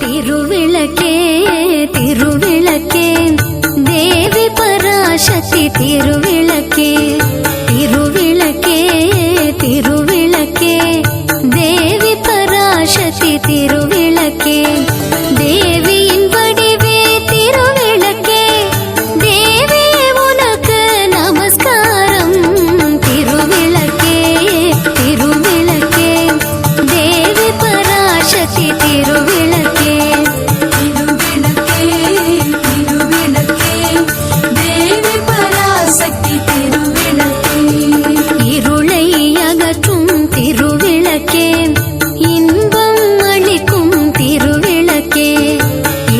திருவிளக்கே திருவிளக்கே தேவி பராசக்தி திருவிளக்கே திருவிளக்கே திருவிளக்கே தேவி பராசக்தி திருவிளக்கே தேவியின் வடிவே திருவிளக்கே தேவி உனக்கு நமஸ்காரம் திருவிளக்கே திருவிளக்கே தேவி பராசக்தி திருவிளக்கே இருளை அகற்றும் திருவிளக்கே இன்பம் அளிக்கும் திருவிளக்கே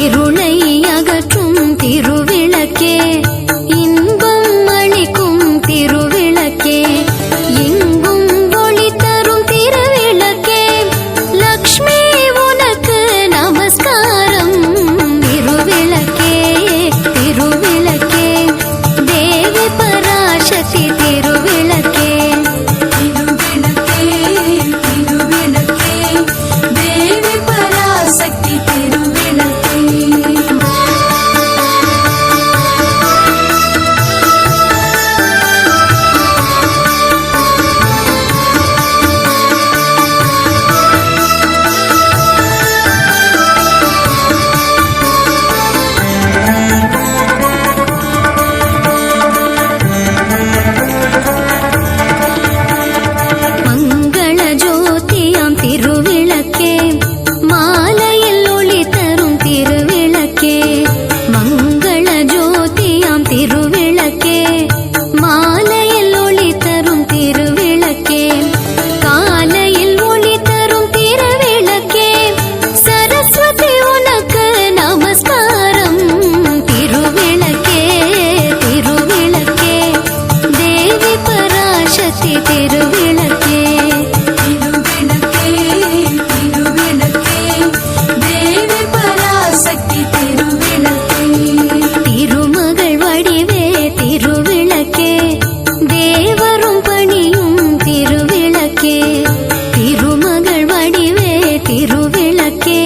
இருளை அகற்றும் திருவிளக்கே இன்பம் அளிக்கும் திருவிளக்கே எங்கும் ஒளி தரும் திருவிளக்கே லக்ஷ்மி உனக்கு நமஸ்காரம் திருவிளக்கே திருவிளக்கே தேவி பராசக்தி திருவிளக்கே மங்கள ஜோதியாம் திருவிளக்கே மாலையில் ஒளி தரும் திருவிளக்கே மங்கள ஜோதியாம் திருவிளக்கே மாலையில் ஒளி தரும் திருவிளக்கே காலையில் ஒளி தரும் திருவிளக்கே சரஸ்வதி உனக்கு நமஸ்காரம் திருவிளக்கே திருவிளக்கே தேவி பராசக்தி திருவிளக்கே திருமகள் வடிவே திருவிளக்கே தேவரும் பணியும் திருவிளக்கே திருமகள் வடிவே திருவிளக்கே